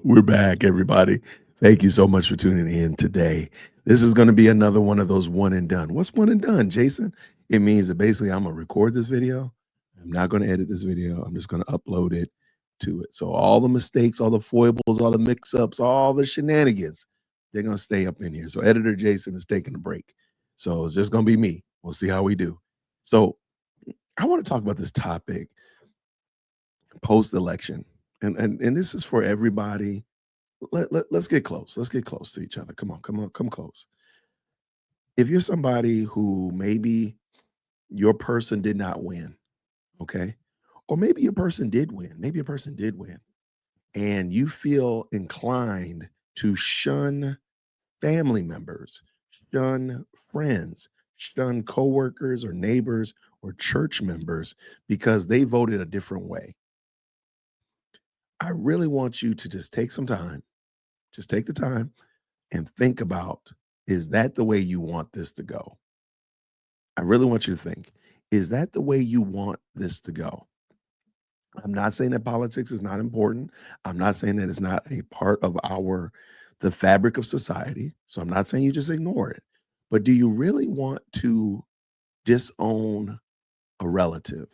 We're back, everybody. Thank you so much for tuning in today. This is going to be another one of those one and done. What's one and done, Jason? It means that basically I'm going to record this video. I'm not going to edit this video. I'm just going to upload it to it. So all the mistakes, all the foibles, all the mix-ups, all the shenanigans, they're going to stay up in here. So editor Jason is taking a break. So it's just going to be me. We'll see how we do. So I want to talk about this topic post-election. And this is for everybody. Let's get close. Let's get close to each other. Come on, come on, come close. If you're somebody who maybe your person did not win, okay? Or maybe your person did win. Maybe your person did win. And you feel inclined to shun family members, shun friends, shun coworkers or neighbors or church members because they voted a different way. I really want you to just take some time, just take the time and think about, is that the way you want this to go? I really want you to think, is that the way you want this to go? I'm not saying that politics is not important. I'm not saying that it's not a part of the fabric of society. So I'm not saying you just ignore it. But do you really want to disown a relative,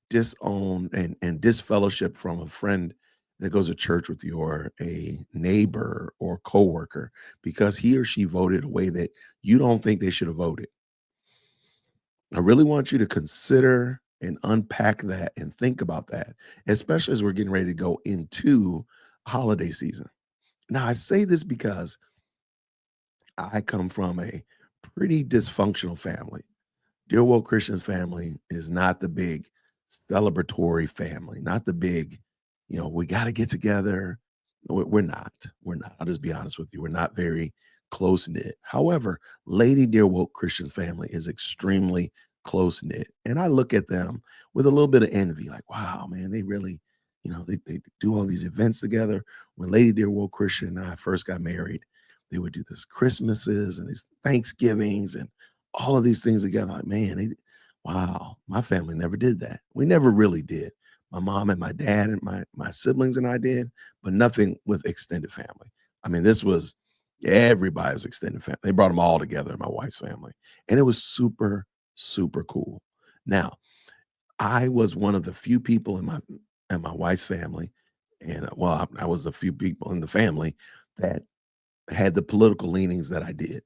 disown and disfellowship from a friend that goes to church with you or a neighbor or coworker because he or she voted a way that you don't think they should have voted? I really want you to consider and unpack that and think about that, especially as we're getting ready to go into holiday season. Now, I say this because I come from a pretty dysfunctional family. Dear Woke Christian family is not the big celebratory family, not the big, we got to get together. We're not. We're not. I'll just be honest with you. We're not very close knit. However, Lady Dear Woke Christian family is extremely close knit. And I look at them with a little bit of envy, like, wow, man, they really, they do all these events together. When Lady Dear Woke Christian and I first got married, they would do this Christmases and these Thanksgivings and all of these things together. Like, man, wow, my family never did that. We never really did. My mom and my dad and my siblings and I did, but nothing with extended family. I mean, this was everybody's extended family. They brought them all together, my wife's family, and it was super, super cool. Now, I was one of the few people in my wife's family, and well, I was the few people in the family that had the political leanings that I did.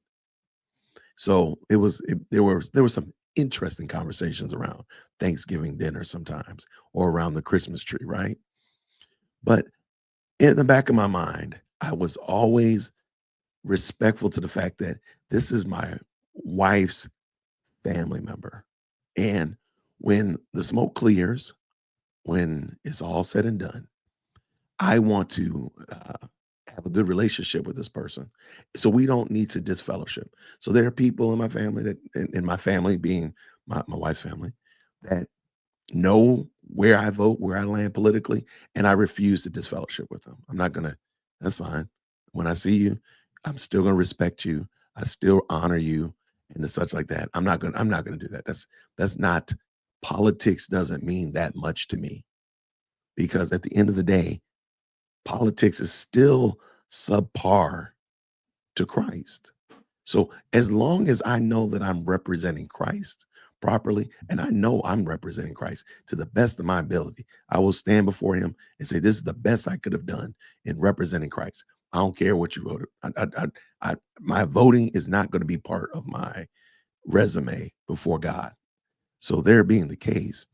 So there were some interesting conversations around Thanksgiving dinner sometimes or around the Christmas tree, right? But in the back of my mind, I was always respectful to the fact that this is my wife's family member. And when the smoke clears, when it's all said and done, I want to have a good relationship with this person. So we don't need to disfellowship. So there are people in my family in my family being my wife's family, that know where I vote, where I land politically, and I refuse to disfellowship with them. I'm not gonna, that's fine. When I see you, I'm still gonna respect you. I still honor you and such like that. I'm not gonna do that. That's not, politics doesn't mean that much to me because at the end of the day, politics is still subpar to Christ. So as long as I know that I'm representing Christ properly, and I know I'm representing Christ to the best of my ability, I will stand before him and say, this is the best I could have done in representing Christ. I don't care what you voted. My voting is not going to be part of my resume before God. So there being the case,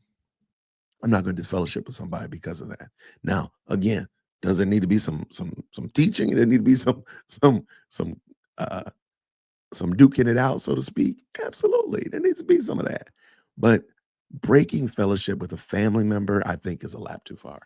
I'm not going to disfellowship with somebody because of that. Now, again, does there need to be some teaching? There need to be some uh some duking it out, so to speak. Absolutely. There needs to be some of that. But breaking fellowship with a family member, I think, is a lap too far.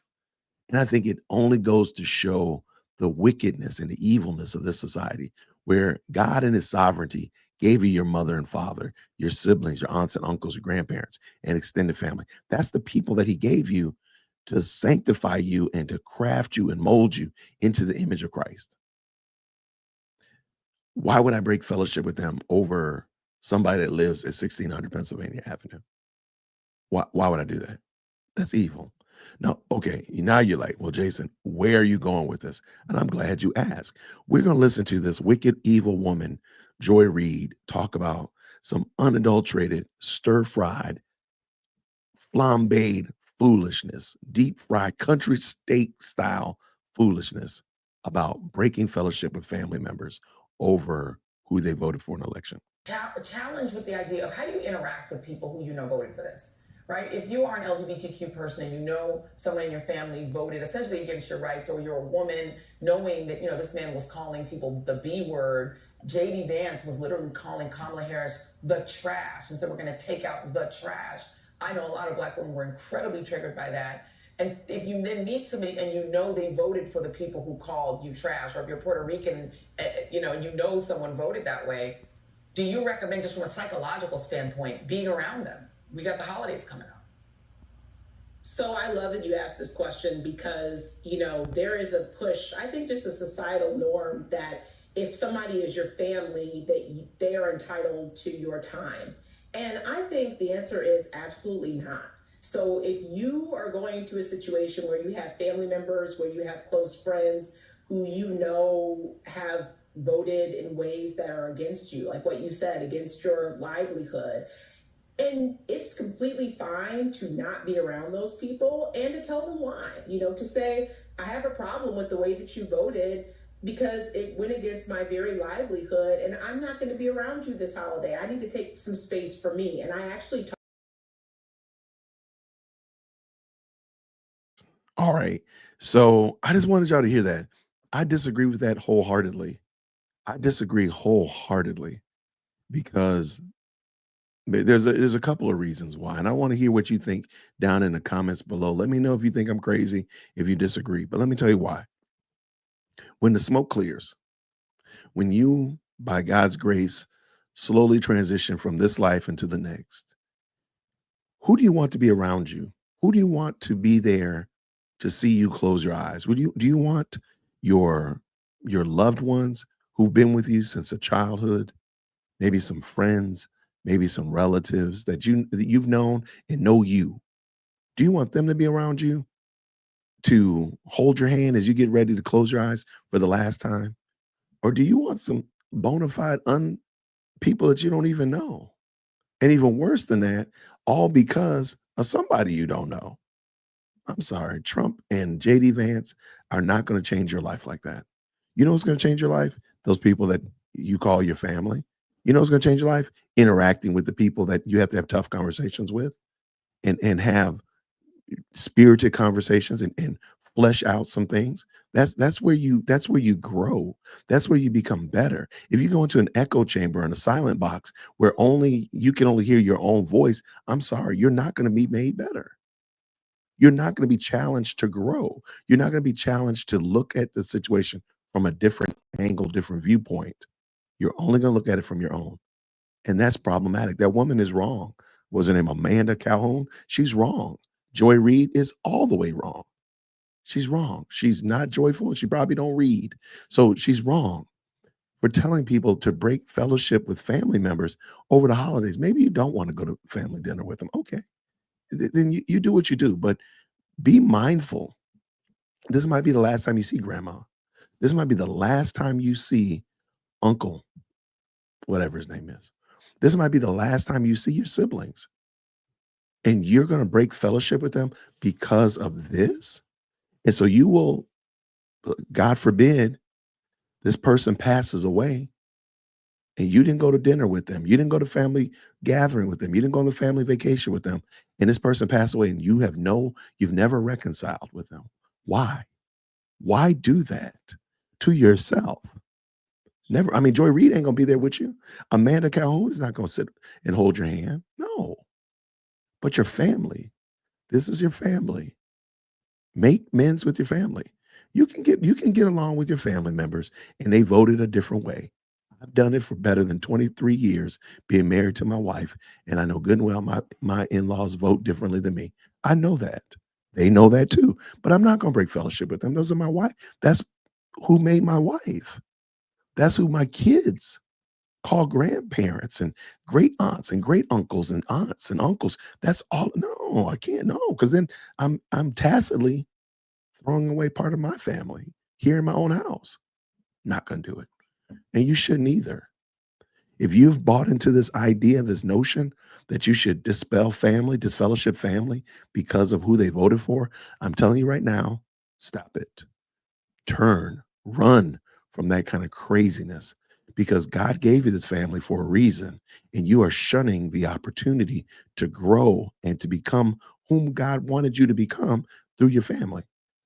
And I think it only goes to show the wickedness and the evilness of this society, where God in his sovereignty gave you your mother and father, your siblings, your aunts and uncles, your grandparents, and extended family. That's the people that he gave you to sanctify you and to craft you and mold you into the image of Christ. Why would I break fellowship with them over somebody that lives at 1600 Pennsylvania Avenue? Why would I do that? That's evil. Now, okay, now you're like, well, Jason, where are you going with this? And I'm glad you asked. We're going to listen to this wicked, evil woman, Joy Reid, talk about some unadulterated, stir fried, flambéed foolishness, deep fried country steak style foolishness about breaking fellowship with family members over who they voted for in an election. Challenge with the idea of how do you interact with people who you know voted for this, right? If you are an LGBTQ person and you know someone in your family voted essentially against your rights, or you're a woman knowing that this man was calling people the B word. JD Vance was literally calling Kamala Harris the trash and said we're going to take out the trash. I know a lot of Black women were incredibly triggered by that. And if you then meet somebody and you know they voted for the people who called you trash, or if you're Puerto Rican, and you know someone voted that way, do you recommend, just from a psychological standpoint, being around them? We got the holidays coming up. So I love that you asked this question because, there is a push, I think just a societal norm that if somebody is your family, that they are entitled to your time. And I think the answer is absolutely not. So if you are going to a situation where you have family members, where you have close friends who have voted in ways that are against you, like what you said, against your livelihood, and it's completely fine to not be around those people and to tell them why, to say, I have a problem with the way that you voted because it went against my very livelihood, and I'm not going to be around you this holiday. I need to take some space for me. And I actually All right. So I just wanted y'all to hear that. I disagree with that wholeheartedly. I disagree wholeheartedly because there's a couple of reasons why, and I want to hear what you think down in the comments below. Let me know if you think I'm crazy, if you disagree. But let me tell you why. When the smoke clears, when you, by God's grace, slowly transition from this life into the next, who do you want to be around you? Who do you want to be there to see you close your eyes? Do you want your your loved ones who've been with you since a childhood, maybe some friends, maybe some relatives that you've known and know you? Do you want them to be around you to hold your hand as you get ready to close your eyes for the last time? Or do you want some bona fide people that you don't even know? And even worse than that, all because of somebody you don't know. I'm sorry, Trump and JD Vance are not going to change your life like that. You know what's going to change your life? Those people that you call your family. You know what's going to change your life? Interacting with the people that you have to have tough conversations with, and have spirited conversations, and flesh out some things. That's where you grow. That's where you become better. If you go into an echo chamber in a silent box where only you can only hear your own voice, I'm sorry, you're not going to be made better. You're not going to be challenged to grow. You're not going to be challenged to look at the situation from a different angle, different viewpoint. You're only going to look at it from your own. And that's problematic. That woman is wrong. Was her name Amanda Calhoun? She's wrong. Joy Reid is all the way wrong. She's wrong. She's not joyful and she probably don't read. So she's wrong for telling people to break fellowship with family members over the holidays. Maybe you don't want to go to family dinner with them. Okay. Then you do what you do, but be mindful. This might be the last time you see grandma. This might be the last time you see uncle, whatever his name is. This might be the last time you see your siblings. And you're going to break fellowship with them because of this. And so you will, God forbid, this person passes away and you didn't go to dinner with them. You didn't go to family gathering with them. You didn't go on the family vacation with them. And this person passed away and you've never reconciled with them. Why? Why do that to yourself? Never. I mean, Joy Reid ain't gonna be there with you. Amanda Calhoun is not gonna sit and hold your hand. No, but your family. This is your family. Make amends with your family. You can get along with your family members, and they voted a different way. I've done it for better than 23 years, being married to my wife, and I know good and well my in-laws vote differently than me. I know that. They know that too. But I'm not gonna break fellowship with them. Those are my wife. That's who made my wife. That's who my kids Call grandparents and great aunts and great uncles and aunts and uncles. That's all. No, I can't. No, because then I'm tacitly throwing away part of my family here in my own house. Not gonna do it. And you shouldn't either. If you've bought into this idea, this notion that you should dispel family, disfellowship family because of who they voted for, I'm telling you right now, stop it. Turn, run from that kind of craziness because God gave you this family for a reason, and you are shunning the opportunity to grow and to become whom God wanted you to become through your family.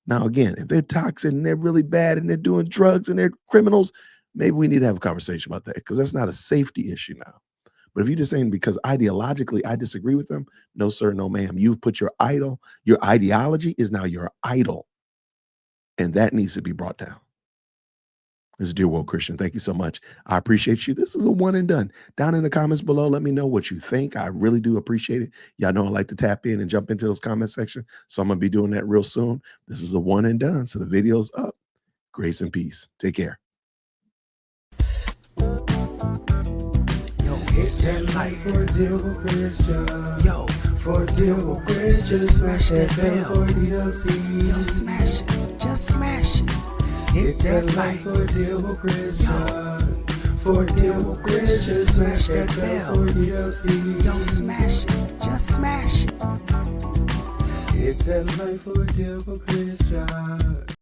Now, again, if they're toxic and they're really bad and they're doing drugs and they're criminals, maybe we need to have a conversation about that because that's not a safety issue now. But if you're just saying because ideologically I disagree with them, no, sir, no, ma'am. You've put your ideology is now your idol, and that needs to be brought down. This is Dear World Christian. Thank you so much. I appreciate you. This is a one and done. Down in the comments below, let me know what you think. I really do appreciate it. Y'all know I like to tap in and jump into those comment section. So I'm going to be doing that real soon. This is a one and done. So the video's up. Grace and peace. Take care. Yo, hit that like for Dear World Christian. Yo, for Dear World Christian, smash that bell for DWC. Yo, smash it. Just smash it. Hit that like for Dear World Christian. For Dear World Christian, smash that bell for DWC. Yo, smash it. Just smash it. Hit that like for Dear World Christian.